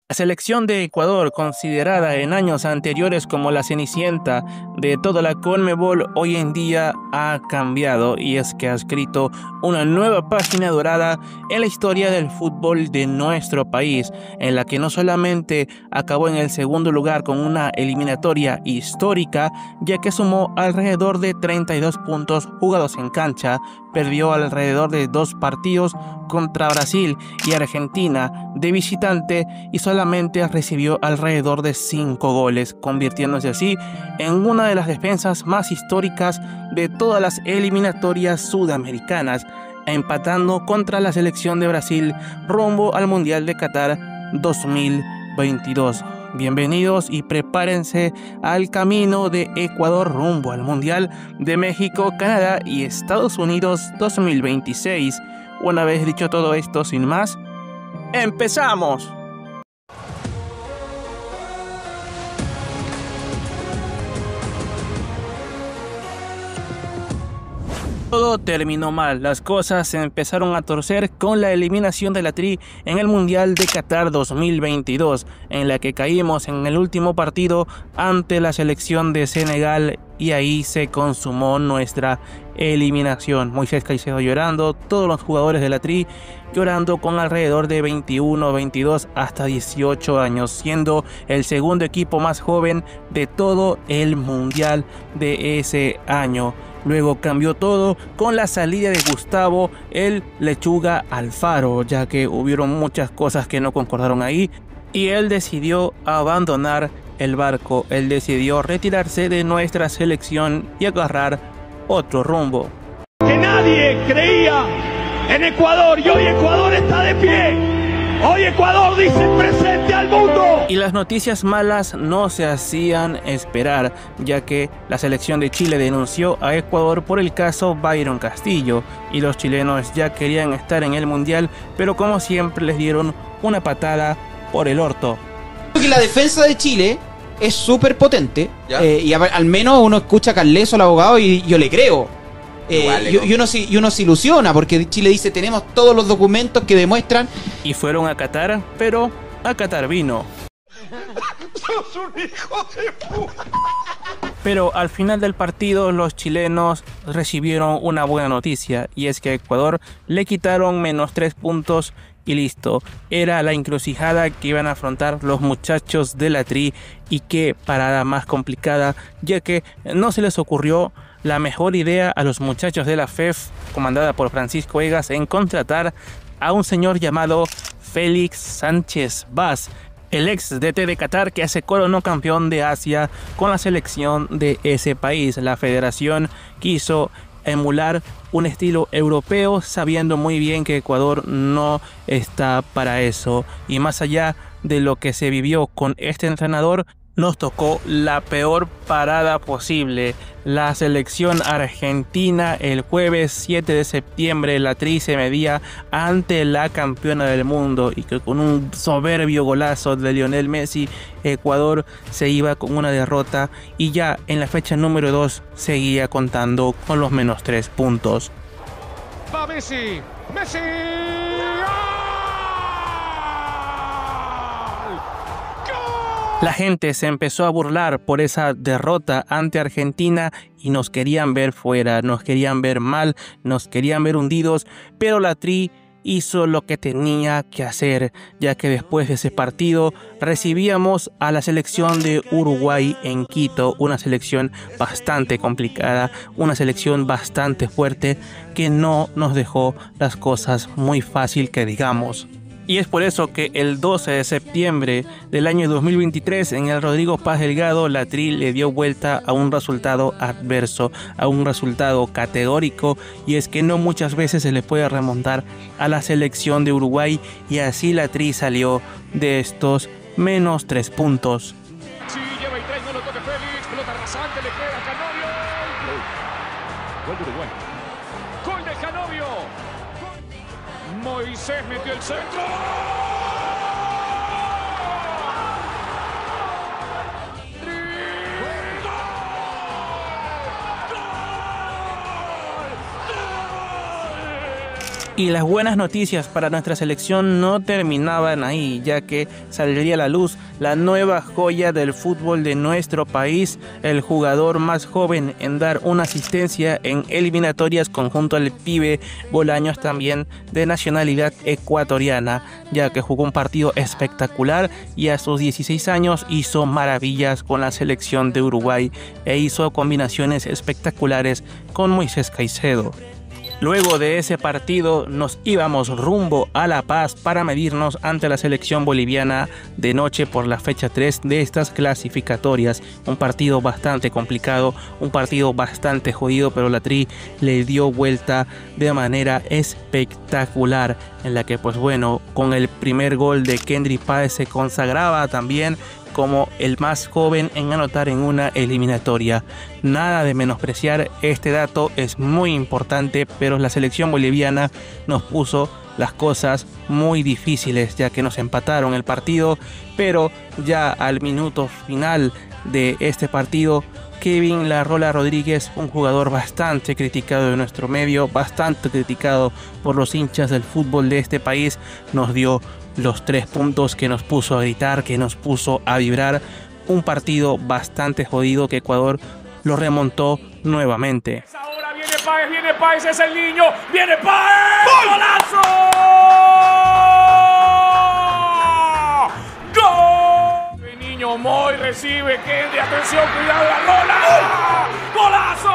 La selección de Ecuador, considerada en años anteriores como la cenicienta de toda la Conmebol, hoy en día ha cambiado y es que ha escrito una nueva página dorada en la historia del fútbol de nuestro país, en la que no solamente acabó en el segundo lugar con una eliminatoria histórica, ya que sumó alrededor de 32 puntos jugados en cancha, perdió alrededor de 2 partidos contra Brasil y Argentina de visitante y solamente recibió alrededor de 5 goles, convirtiéndose así en una de las defensas más históricas de todas las eliminatorias sudamericanas, empatando contra la selección de Brasil rumbo al Mundial de Qatar 2022. Bienvenidos y prepárense al camino de Ecuador rumbo al Mundial de México, Canadá y Estados Unidos 2026. Una vez dicho todo esto, sin más, ¡empezamos! Todo terminó mal, las cosas se empezaron a torcer con la eliminación de la Tri en el Mundial de Qatar 2022, en la que caímos en el último partido ante la selección de Senegal y ahí se consumó nuestra eliminación. Moisés Caicedo llorando, todos los jugadores de la Tri llorando con alrededor de 21, 22 hasta 18 años, siendo el segundo equipo más joven de todo el Mundial de ese año. Luego cambió todo con la salida de Gustavo el Lechuga Alfaro, ya que hubieron muchas cosas que no concordaron ahí y él decidió abandonar el barco, él decidió retirarse de nuestra selección y agarrar otro rumbo. Que nadie creía en Ecuador y hoy Ecuador está de pie. Hoy Ecuador dice presente al mundo. Y las noticias malas no se hacían esperar, ya que la selección de Chile denunció a Ecuador por el caso Byron Castillo y los chilenos ya querían estar en el Mundial, pero como siempre les dieron una patada por el orto. Creo que la defensa de Chile es súper potente y al menos uno escucha a Carleso, el abogado, y yo le creo. Y uno se ilusiona porque Chile dice tenemos todos los documentos que demuestran. Y fueron a Qatar, pero a Qatar vino. ¡Sos un hijo de puta! Pero al final del partido los chilenos recibieron una buena noticia y es que a Ecuador le quitaron -3 puntos y listo. Era la encrucijada que iban a afrontar los muchachos de la Tri y qué parada más complicada, ya que no se les ocurrió la mejor idea a los muchachos de la FEF, comandada por Francisco Egas, en contratar a un señor llamado Félix Sánchez Vaz, el ex DT de Qatar que se coronó campeón de Asia con la selección de ese país. La federación quiso emular un estilo europeo, sabiendo muy bien que Ecuador no está para eso. Y más allá de lo que se vivió con este entrenador, nos tocó la peor parada posible. La selección argentina el jueves 7 de septiembre, la Tri se medía ante la campeona del mundo y que con un soberbio golazo de Lionel Messi, Ecuador se iba con una derrota y ya en la fecha número 2 seguía contando con los -3 puntos. Va Messi, Messi. La gente se empezó a burlar por esa derrota ante Argentina y nos querían ver fuera, nos querían ver mal, nos querían ver hundidos, pero la Tri hizo lo que tenía que hacer, ya que después de ese partido recibíamos a la selección de Uruguay en Quito, una selección bastante complicada, una selección bastante fuerte que no nos dejó las cosas muy fácil que digamos. Y es por eso que el 12 de septiembre del año 2023 en el Rodrigo Paz Delgado la Tri le dio vuelta a un resultado adverso, a un resultado categórico, y es que no muchas veces se le puede remontar a la selección de Uruguay y así la Tri salió de estos -3 puntos. Sí, lleva y trae, no lo toque Félix, pelota rasante, le queda Canovio. Gol de Uruguay. Gol de Canovio. Moisés metió el centro. Y las buenas noticias para nuestra selección no terminaban ahí, ya que saldría a la luz la nueva joya del fútbol de nuestro país, el jugador más joven en dar una asistencia en eliminatorias conjunto al pibe Bolaños, también de nacionalidad ecuatoriana, ya que jugó un partido espectacular y a sus 16 años hizo maravillas con la selección de Uruguay e hizo combinaciones espectaculares con Moisés Caicedo. Luego de ese partido nos íbamos rumbo a La Paz para medirnos ante la selección boliviana de noche por la fecha 3 de estas clasificatorias. Un partido bastante complicado, un partido bastante jodido, pero la Tri le dio vuelta de manera espectacular, en la que pues bueno, con el primer gol de Kendry Páez se consagraba también como el más joven en anotar en una eliminatoria. Nada de menospreciar este dato, es muy importante, pero la selección boliviana nos puso las cosas muy difíciles, ya que nos empataron el partido, pero ya al minuto final de este partido, Kevin La Rola Rodríguez, un jugador bastante criticado de nuestro medio, bastante criticado por los hinchas del fútbol de este país, nos dio los 3 puntos que nos puso a gritar, que nos puso a vibrar. Un partido bastante jodido que Ecuador lo remontó nuevamente. Ahora viene Páez, es el niño, viene Páez, ¡golazo! ¡Gol! El niño Moy recibe, Kendry, atención, cuidado, La Rola, ¡golazo!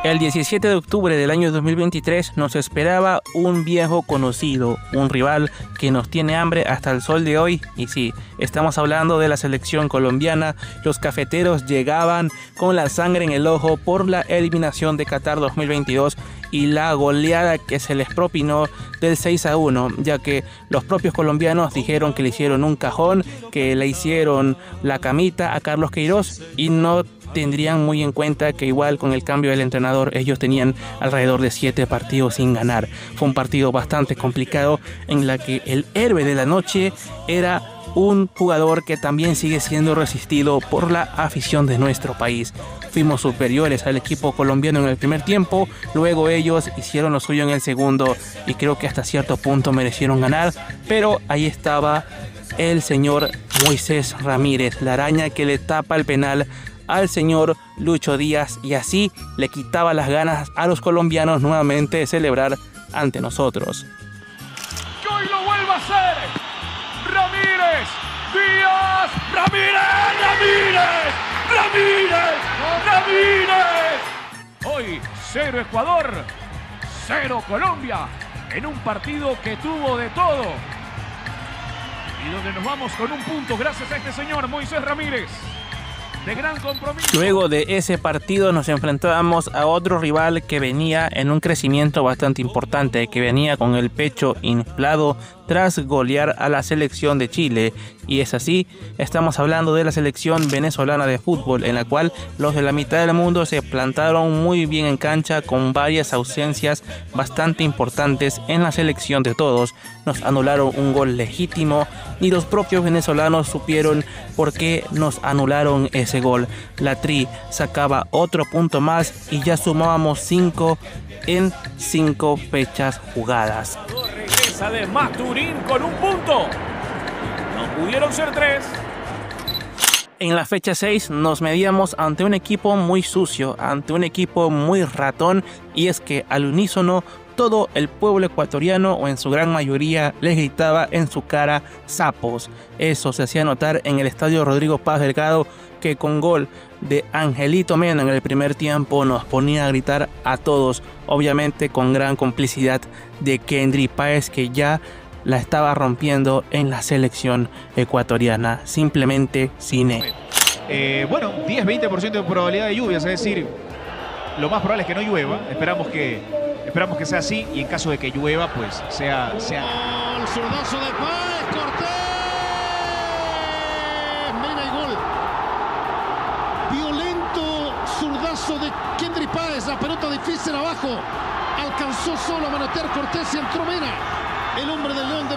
El 17 de octubre del año 2023 nos esperaba un viejo conocido, un rival que nos tiene hambre hasta el sol de hoy. Y sí, estamos hablando de la selección colombiana. Los cafeteros llegaban con la sangre en el ojo por la eliminación de Qatar 2022 y la goleada que se les propinó del 6-1, ya que los propios colombianos dijeron que le hicieron un cajón, que le hicieron la camita a Carlos Queiroz y no tendrían muy en cuenta que igual con el cambio del entrenador ellos tenían alrededor de 7 partidos sin ganar. Fue un partido bastante complicado en la que el héroe de la noche era un jugador que también sigue siendo resistido por la afición de nuestro país. Fuimos superiores al equipo colombiano en el primer tiempo, luego ellos hicieron lo suyo en el segundo y creo que hasta cierto punto merecieron ganar, pero ahí estaba el señor Moisés Ramírez, la araña que le tapa el penal al señor Lucho Díaz y así le quitaba las ganas a los colombianos nuevamente de celebrar ante nosotros. ¡Que hoy lo vuelva a hacer! ¡Ramírez! ¡Díaz! ¡Ramírez! Hoy 0 Ecuador, 0 Colombia, en un partido que tuvo de todo y donde nos vamos con un punto gracias a este señor Moisés Ramírez. De gran compromiso. Luego de ese partido nos enfrentábamos a otro rival que venía en un crecimiento bastante importante, que venía con el pecho inflado tras golear a la selección de Chile. Y es así, estamos hablando de la selección venezolana de fútbol, en la cual los de la mitad del mundo se plantaron muy bien en cancha con varias ausencias bastante importantes en la selección de todos. Nos anularon un gol legítimo y los propios venezolanos supieron por qué nos anularon ese gol. La Tri sacaba otro punto más y ya sumábamos 5 en 5 fechas jugadas. Regresa de Maturín con un punto. No pudieron ser 3. En la fecha 6 nos medíamos ante un equipo muy sucio, ante un equipo muy ratón, y es que al unísono todo el pueblo ecuatoriano, o en su gran mayoría, les gritaba en su cara sapos. Eso se hacía notar en el estadio Rodrigo Paz Delgado, que con gol de Angelito Mena en el primer tiempo nos ponía a gritar a todos, obviamente con gran complicidad de Kendry Páez, que ya la estaba rompiendo en la selección ecuatoriana, simplemente cine. Bueno, 10-20% de probabilidad de lluvias, es decir, lo más probable es que no llueva, esperamos que sea así, y en caso de que llueva, pues sea... El zurdazo de Páez, Cortés, Mena y gol. Violento zurdazo de Kendry Páez, la pelota difícil abajo, alcanzó solo a manotear Cortés y entró Mena, el hombre del León de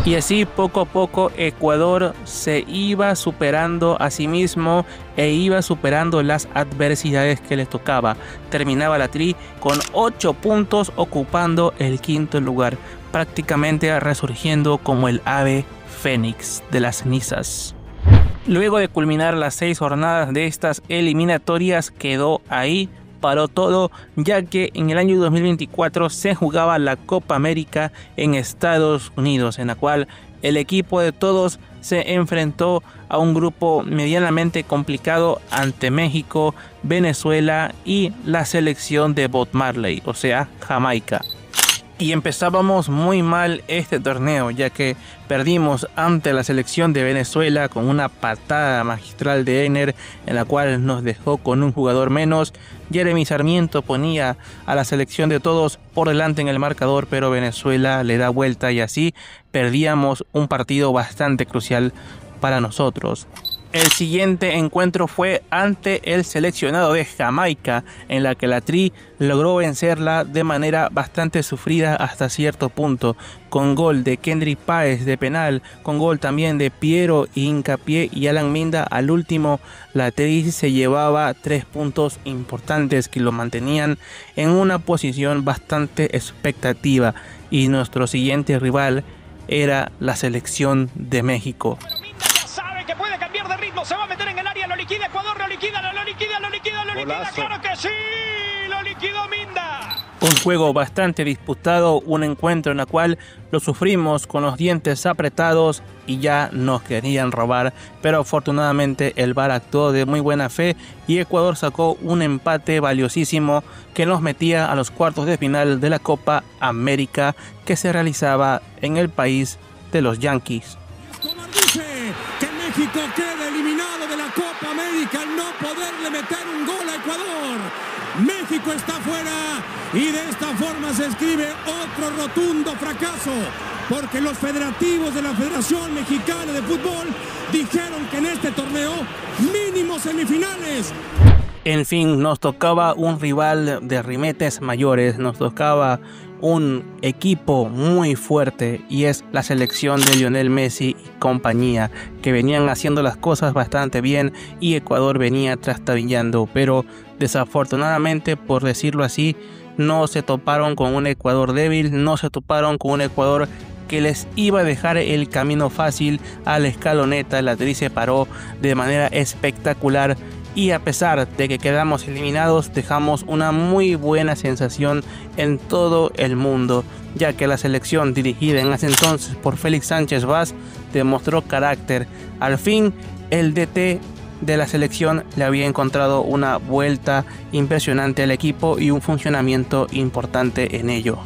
Y así poco a poco Ecuador se iba superando a sí mismo e iba superando las adversidades que les tocaba. Terminaba la tri con 8 puntos, ocupando el 5.º lugar, prácticamente resurgiendo como el ave fénix de las cenizas. Luego de culminar las 6 jornadas de estas eliminatorias, quedó ahí, paró todo, ya que en el año 2024 se jugaba la Copa América en Estados Unidos, en la cual el equipo de todos se enfrentó a un grupo medianamente complicado ante México, Venezuela y la selección de Bob Marley, o sea, Jamaica. Y empezábamos muy mal este torneo, ya que perdimos ante la selección de Venezuela con una patada magistral de Ener, en la cual nos dejó con un jugador menos. Jeremy Sarmiento ponía a la selección de todos por delante en el marcador, pero Venezuela le da vuelta y así perdíamos un partido bastante crucial para nosotros. El siguiente encuentro fue ante el seleccionado de Jamaica, en la que la Tri logró vencerla de manera bastante sufrida hasta cierto punto, con gol de Kendrick Páez de penal, con gol también de Piero Hincapié y Alan Minda. Al último, la Tri se llevaba 3 puntos importantes que lo mantenían en una posición bastante expectativa, y nuestro siguiente rival era la selección de México. Se va a meter en el área, lo liquida Ecuador, lo liquida, claro que sí, lo liquidó Minda. Un juego bastante disputado, un encuentro en el cual lo sufrimos con los dientes apretados y ya nos querían robar, pero afortunadamente el VAR actuó de muy buena fe y Ecuador sacó un empate valiosísimo que nos metía a los cuartos de final de la Copa América que se realizaba en el país de los Yankees. México queda eliminado de la Copa América al no poderle meter un gol a Ecuador. México está fuera y de esta forma se escribe otro rotundo fracaso, porque los federativos de la Federación Mexicana de Fútbol dijeron que en este torneo mínimo semifinales. En fin, nos tocaba un rival de rimetes mayores, nos tocaba un equipo muy fuerte y es la selección de Lionel Messi y compañía, que venían haciendo las cosas bastante bien y Ecuador venía trastabillando, pero desafortunadamente, por decirlo así, no se toparon con un Ecuador débil, no se toparon con un Ecuador que les iba a dejar el camino fácil a la escaloneta. La Tri se paró de manera espectacular y a pesar de que quedamos eliminados, dejamos una muy buena sensación en todo el mundo, ya que la selección dirigida en ese entonces por Félix Sánchez Vaz demostró carácter. Al fin, el DT de la selección le había encontrado una vuelta impresionante al equipo y un funcionamiento importante en ello.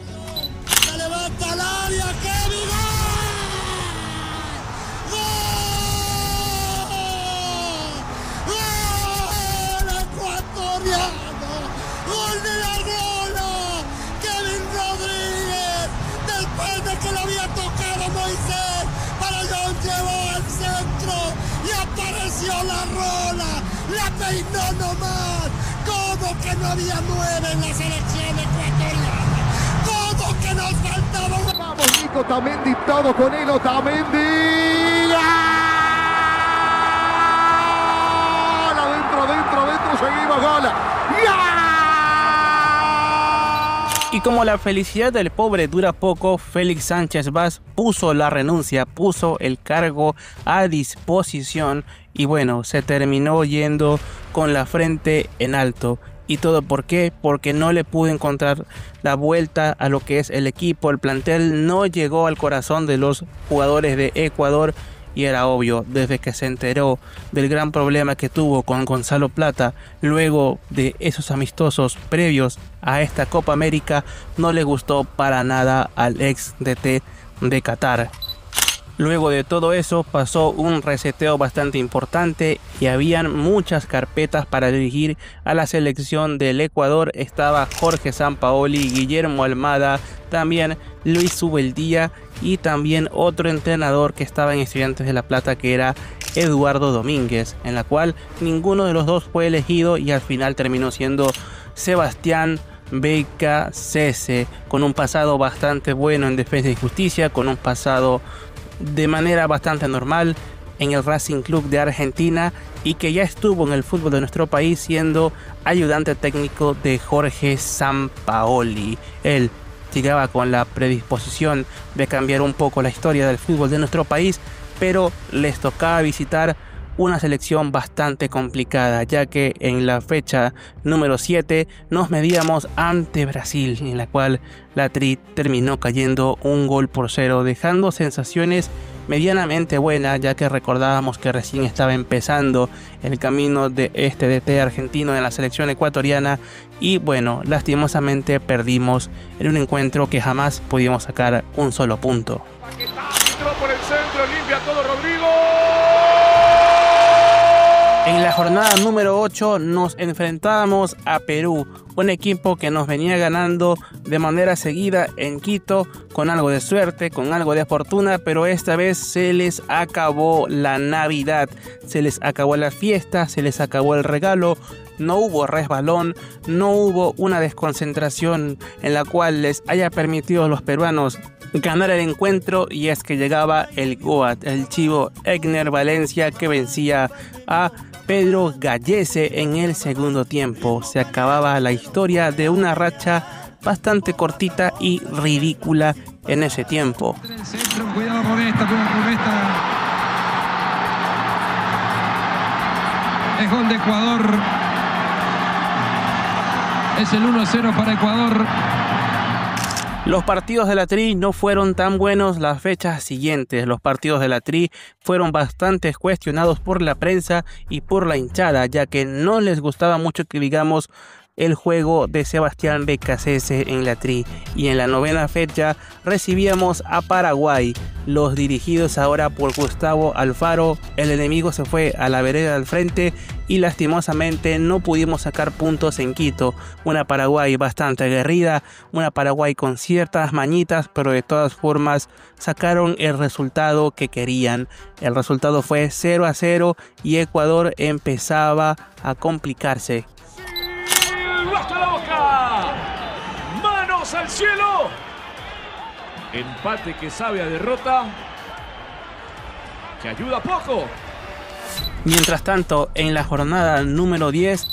La rola, la peinó nomás. Como que no había 9 en la selección ecuatoriana. Como que nos faltaba un... Vamos, Nico Otamendi, todo con él, Otamendi. Adentro, seguimos, gol. Y como la felicidad del pobre dura poco, Félix Sánchez Vaz puso la renuncia, puso el cargo a disposición y bueno, se terminó yendo con la frente en alto. ¿Y todo por qué? Porque no le pudo encontrar la vuelta a lo que es el equipo, el plantel no llegó al corazón de los jugadores de Ecuador. Y era obvio, desde que se enteró del gran problema que tuvo con Gonzalo Plata, luego de esos amistosos previos a esta Copa América, no le gustó para nada al ex DT de Qatar. Luego de todo eso pasó un reseteo bastante importante y habían muchas carpetas para dirigir a la selección del Ecuador. Estaba Jorge Sampaoli, Guillermo Almada, también Luis Subeldía y también otro entrenador que estaba en Estudiantes de La Plata, que era Eduardo Domínguez, en la cual ninguno de los dos fue elegido y al final terminó siendo Sebastián BKCS, con un pasado bastante bueno en Defensa y Justicia, con un pasado de manera bastante normal en el Racing Club de Argentina y que ya estuvo en el fútbol de nuestro país siendo ayudante técnico de Jorge Sampaoli. Él llegaba con la predisposición de cambiar un poco la historia del fútbol de nuestro país, pero les tocaba visitar una selección bastante complicada, ya que en la fecha número 7 nos medíamos ante Brasil, en la cual la Tri terminó cayendo 1-0, dejando sensaciones medianamente buenas, ya que recordábamos que recién estaba empezando el camino de este DT argentino en la selección ecuatoriana y bueno, lastimosamente perdimos en un encuentro que jamás pudimos sacar un solo punto. Entró por el centro, limpia todo Rodrigo. En la jornada número 8 nos enfrentábamos a Perú, un equipo que nos venía ganando de manera seguida en Quito, con algo de suerte, con algo de fortuna, pero esta vez se les acabó la Navidad, se les acabó la fiesta, se les acabó el regalo. No hubo resbalón, no hubo una desconcentración en la cual les haya permitido a los peruanos ganar el encuentro, y es que llegaba el Goat, el chivo Egner Valencia, que vencía a Pedro Gallese en el segundo tiempo. Se acababa la historia de una racha bastante cortita y ridícula en ese tiempo. Cuidado con esta. Es gol de Ecuador. Es el 1-0 para Ecuador. Los partidos de la Tri no fueron tan buenos las fechas siguientes. Los partidos de la Tri fueron bastante cuestionados por la prensa y por la hinchada, ya que no les gustaba mucho que digamos el juego de Sebastián BKCS en la Tri. Y en la novena fecha recibíamos a Paraguay, los dirigidos ahora por Gustavo Alfaro. El enemigo se fue a la vereda del frente y lastimosamente no pudimos sacar puntos en Quito. Una Paraguay bastante aguerrida, una Paraguay con ciertas mañitas, pero de todas formas sacaron el resultado que querían. El resultado fue 0-0 y Ecuador empezaba a complicarse. ¡Hasta la boca! ¡Manos al cielo! Empate que sabe a derrota, que ayuda poco. Mientras tanto, en la jornada número 10,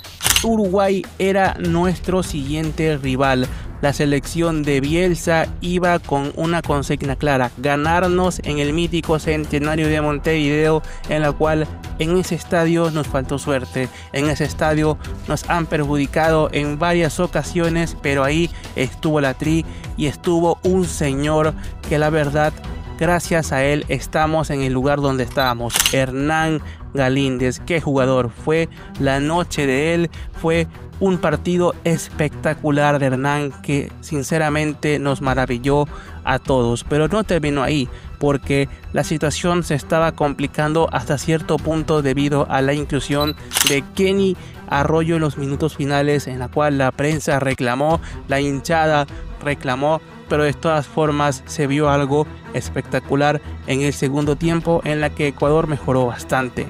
Uruguay era nuestro siguiente rival. La selección de Bielsa iba con una consigna clara: ganarnos en el mítico Centenario de Montevideo, en la cual en ese estadio nos faltó suerte. En ese estadio nos han perjudicado en varias ocasiones, pero ahí estuvo la Tri y estuvo un señor que la verdad, gracias a él estamos en el lugar donde estábamos. Hernán Galíndez, qué jugador, fue la noche de él, fue un partido espectacular de Hernán que sinceramente nos maravilló a todos. Pero no terminó ahí, porque la situación se estaba complicando hasta cierto punto debido a la inclusión de Kenny Arroyo en los minutos finales, en la cual la prensa reclamó, la hinchada reclamó, pero de todas formas se vio algo espectacular en el segundo tiempo, en la que Ecuador mejoró bastante.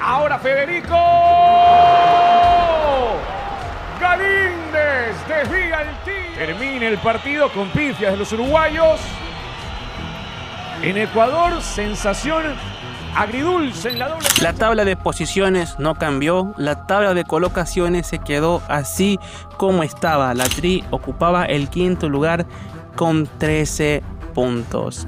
Ahora Federico Galíndez desvía el tiro. Termina el partido con pifias de los uruguayos. En Ecuador, sensación agridulce en la doble. La tabla de posiciones no cambió, la tabla de colocaciones se quedó así como estaba. La Tri ocupaba el quinto lugar con 13 puntos.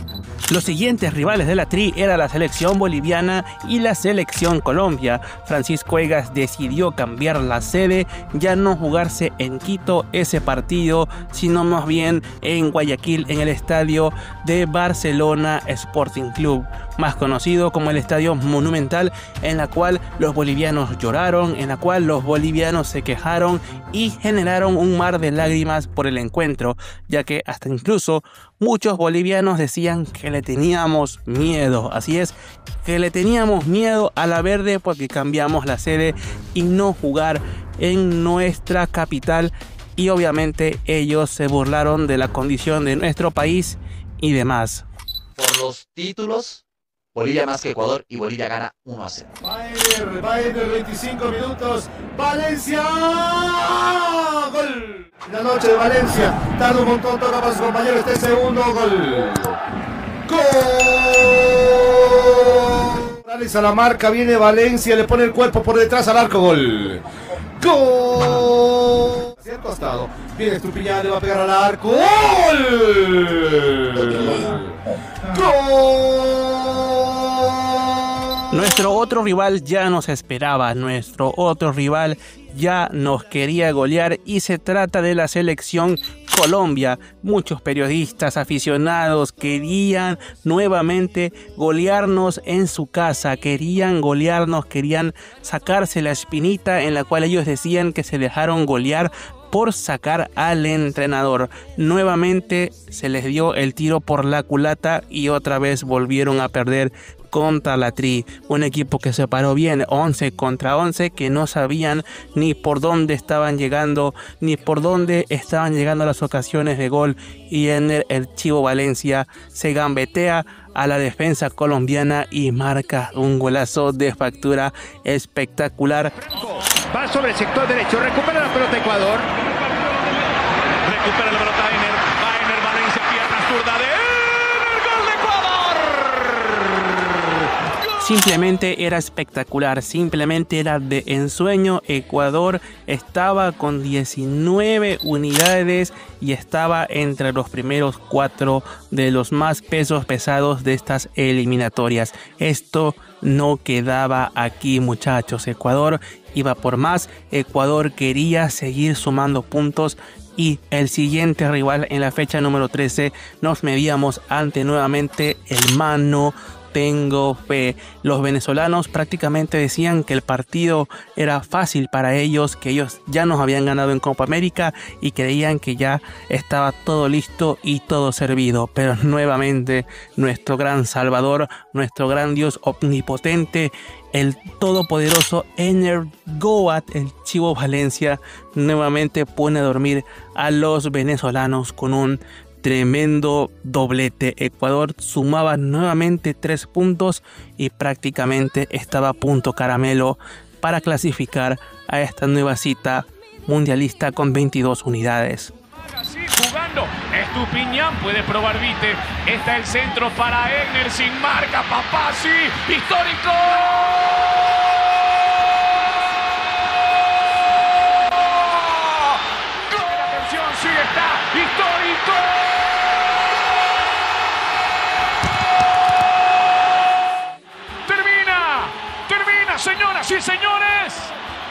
Los siguientes rivales de la Tri era la selección boliviana y la selección Colombia. Francisco Egas decidió cambiar la sede, ya no jugarse en Quito ese partido, sino más bien en Guayaquil, en el estadio de Barcelona Sporting Club, más conocido como el Estadio Monumental, en la cual los bolivianos lloraron, en la cual los bolivianos se quejaron y generaron un mar de lágrimas por el encuentro, ya que hasta incluso muchos bolivianos decían que le teníamos miedo. Así es, que le teníamos miedo a la verde porque cambiamos la sede y no jugar en nuestra capital, y obviamente ellos se burlaron de la condición de nuestro país y demás. Por los títulos, Bolivia más que Ecuador, y Bolivia gana 1-0. Bayer, 25 minutos. Valencia. Gol gol. La noche de Valencia, tarda un montón, toca para su compañero, este segundo gol. ¡Gol! A la marca, viene Valencia, le pone el cuerpo por detrás al arco, gol. ¡Gol! Hacia el costado, viene Estupiñán, le va a pegar al arco, ¡gol! ¡Gol! Nuestro otro rival ya nos esperaba, nuestro otro rival ya nos quería golear y se trata de la selección Colombia. Muchos periodistas aficionados querían nuevamente golearnos en su casa, querían golearnos, querían sacarse la espinita en la cual ellos decían que se dejaron golear por sacar al entrenador. Nuevamente se les dio el tiro por la culata y otra vez volvieron a perder contra la Tri, un equipo que se paró bien 11 contra 11, que no sabían ni por dónde estaban llegando, ni por dónde estaban llegando las ocasiones de gol, y en el Chivo Valencia se gambetea a la defensa colombiana y marca un golazo de factura espectacular. Va sobre el sector derecho, recupera la pelota Ecuador, recupera la pelota Einer, Valencia, pierna zurda de gol de Ecuador. Simplemente era espectacular, simplemente era de ensueño. Ecuador estaba con 19 unidades y estaba entre los primeros 4 de los más pesos pesados de estas eliminatorias. Esto no quedaba aquí, muchachos. Ecuador iba por más, Ecuador quería seguir sumando puntos. Y el siguiente rival en la fecha número 13 nos medíamos ante nuevamente el Mano Tengo Fe. Los venezolanos prácticamente decían que el partido era fácil para ellos, que ellos ya nos habían ganado en Copa América y creían que ya estaba todo listo y todo servido. Pero nuevamente nuestro gran Salvador, nuestro gran Dios omnipotente, el todopoderoso Energoat, el Chivo Valencia, nuevamente pone a dormir a los venezolanos con un tremendo doblete. Ecuador sumaba nuevamente 3 puntos y prácticamente estaba a punto caramelo para clasificar a esta nueva cita mundialista con 22 unidades. Así jugando, Estupiñán puede probar Vite. Está el centro para Egner sin marca, Papazzi, histórico. La atención, sí está, histórico. Termina, señoras y señores.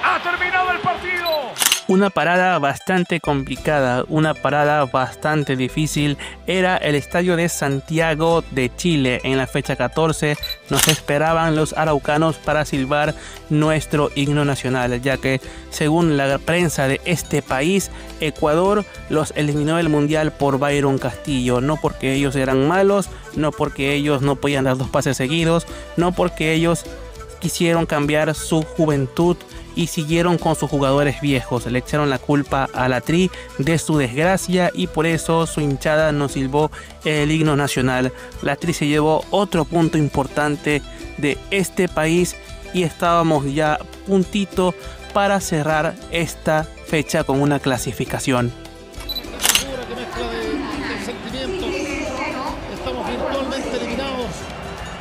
Ha terminado el partido. Una parada bastante complicada, una parada bastante difícil. Era el estadio de Santiago de Chile. En la fecha 14 nos esperaban los araucanos para silbar nuestro himno nacional, ya que según la prensa de este país, Ecuador los eliminó del mundial por Byron Castillo. No porque ellos eran malos, no porque ellos no podían dar 2 pases seguidos, no porque ellos quisieron cambiar su juventud y siguieron con sus jugadores viejos. Le echaron la culpa a la Tri de su desgracia y por eso su hinchada nos silbó el himno nacional. La Tri se llevó otro punto importante de este país y estábamos ya puntito para cerrar esta fecha con una clasificación. Estamos virtualmente eliminados.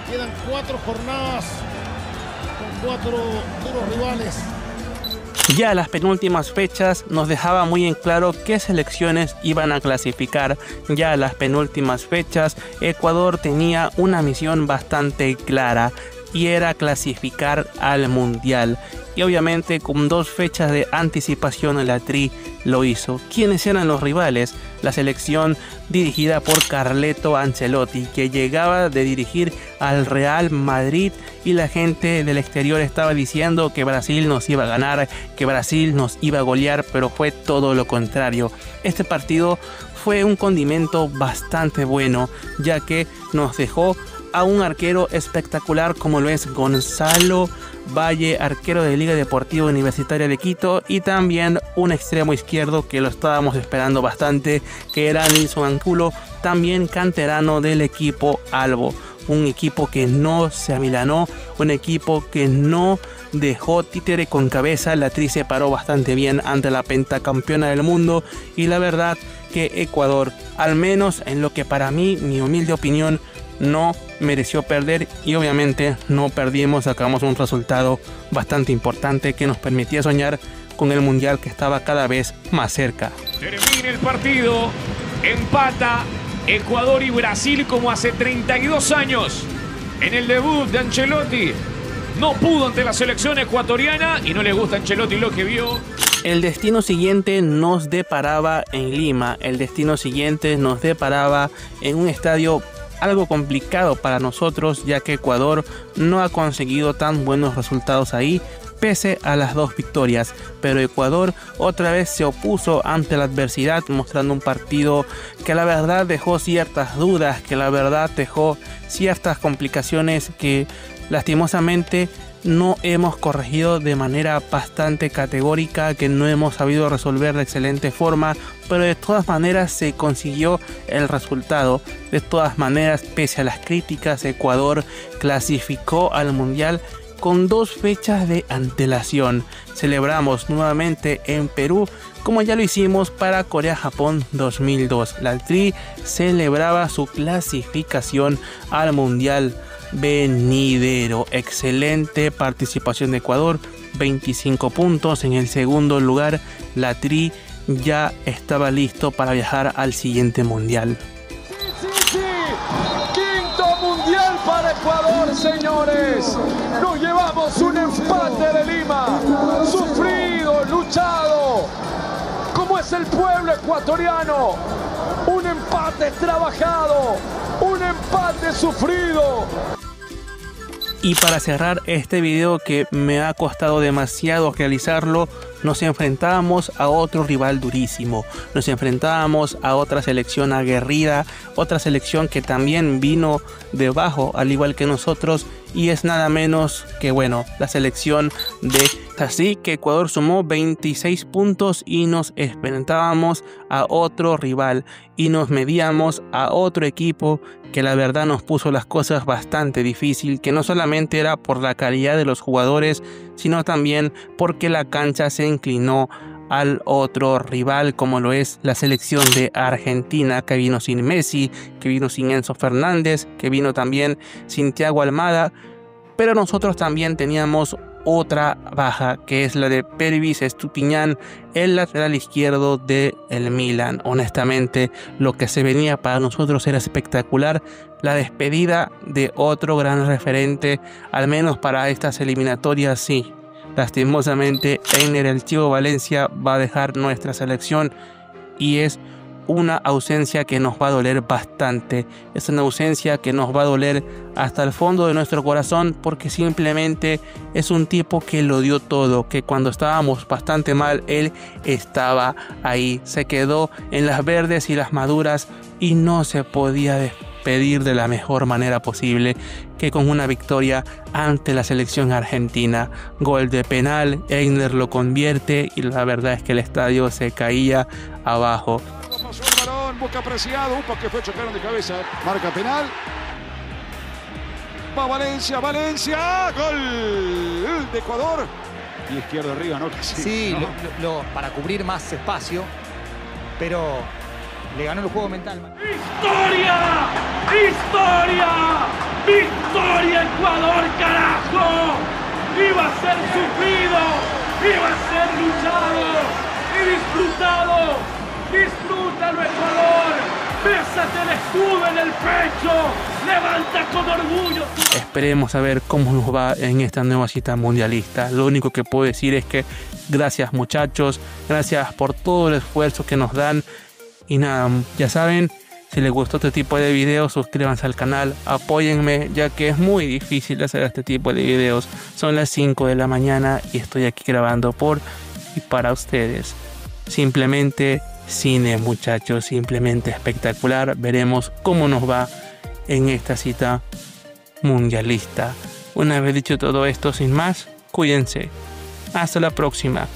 Quedan 4 jornadas con 4 duros rivales. Ya las penúltimas fechas nos dejaba muy en claro qué selecciones iban a clasificar. Ya las penúltimas fechas Ecuador tenía una misión bastante clara y era clasificar al mundial. Y obviamente con 2 fechas de anticipación la Tri lo hizo. ¿Quiénes eran los rivales? La selección dirigida por Carleto Ancelotti, que llegaba de dirigir al Real Madrid y la gente del exterior estaba diciendo que Brasil nos iba a ganar, que Brasil nos iba a golear, pero fue todo lo contrario. Este partido fue un condimento bastante bueno, ya que nos dejó a un arquero espectacular como lo es Gonzalo Valle, arquero de Liga Deportiva Universitaria de Quito, y también un extremo izquierdo que lo estábamos esperando bastante, que era Nilson Angulo, también canterano del equipo Albo. un equipo que no se amilanó, un equipo que no dejó títere con cabeza. La Tri se paró bastante bien ante la pentacampeona del mundo, y la verdad que Ecuador, al menos en lo que para mí, mi humilde opinión, no mereció perder, y obviamente no perdimos. Sacamos un resultado bastante importante que nos permitía soñar con el mundial que estaba cada vez más cerca. Termina el partido, empata Ecuador y Brasil como hace 32 años. En el debut de Ancelotti no pudo ante la selección ecuatoriana y no le gusta a Ancelotti lo que vio. El destino siguiente nos deparaba en Lima. El destino siguiente nos deparaba en un estadio algo complicado para nosotros, ya que Ecuador no ha conseguido tan buenos resultados ahí, pese a las 2 victorias, pero Ecuador otra vez se opuso ante la adversidad, mostrando un partido que la verdad dejó ciertas dudas, que la verdad dejó ciertas complicaciones que lastimosamente no hemos corregido de manera bastante categórica, que no hemos sabido resolver de excelente forma, pero de todas maneras se consiguió el resultado. De todas maneras, pese a las críticas, Ecuador clasificó al mundial con 2 fechas de antelación. Celebramos nuevamente en Perú, como ya lo hicimos para Corea-Japón 2002. La Tri celebraba su clasificación al mundial venidero. Excelente participación de Ecuador, 25 puntos. En el segundo lugar, la Tri ya estaba listo para viajar al siguiente mundial. Mundial para Ecuador, señores. Nos llevamos un empate de Lima, sufrido, luchado, como es el pueblo ecuatoriano. Un empate trabajado, un empate sufrido. Y para cerrar este video, que me ha costado demasiado realizarlo, nos enfrentábamos a otro rival durísimo, nos enfrentábamos a otra selección aguerrida, otra selección que también vino de abajo al igual que nosotros, y es nada menos que, bueno, la selección de así que Ecuador sumó 26 puntos y nos enfrentábamos a otro rival y nos medíamos a otro equipo que la verdad nos puso las cosas bastante difícil, que no solamente era por la calidad de los jugadores, sino también porque la cancha se inclinó al otro rival, como lo es la selección de Argentina, que vino sin Messi, que vino sin Enzo Fernández, que vino también sin Thiago Almada. Pero nosotros también teníamos otra baja, que es la de Pervis Estupiñán, el lateral izquierdo del Milan. Honestamente, lo que se venía para nosotros era espectacular. La despedida de otro gran referente, al menos para estas eliminatorias, sí. Lastimosamente, Einer el Chivo Valencia va a dejar nuestra selección, y es una ausencia que nos va a doler bastante. Es una ausencia que nos va a doler hasta el fondo de nuestro corazón, porque simplemente es un tipo que lo dio todo, que cuando estábamos bastante mal, él estaba ahí. Se quedó en las verdes y las maduras y no se podía despedir de la mejor manera posible que con una victoria ante la selección argentina. Gol de penal, Einer lo convierte y la verdad es que el estadio se caía abajo. Pasó el balón, busca apreciado, upa que fue, chocaron de cabeza, marca penal. Va Valencia, Valencia, gol de Ecuador. Y izquierdo arriba, ¿no? Sí, ¿no? Para cubrir más espacio, pero le ganó el juego mental. ¡Historia! ¡Historia! ¡Victoria Ecuador, carajo! Iba a ser sufrido, iba a ser luchado y disfrutado. Disfrútalo, Ecuador. Bésate el escudo en el pecho. Levanta con orgullo. Esperemos a ver cómo nos va en esta nueva cita mundialista. Lo único que puedo decir es que gracias, muchachos. Gracias por todo el esfuerzo que nos dan. Y nada, ya saben, si les gustó este tipo de videos, suscríbanse al canal, apóyenme, ya que es muy difícil hacer este tipo de videos. Son las 5 de la mañana y estoy aquí grabando por y para ustedes. Simplemente cine, muchachos, simplemente espectacular. Veremos cómo nos va en esta cita mundialista. Una vez dicho todo esto, sin más, cuídense. Hasta la próxima.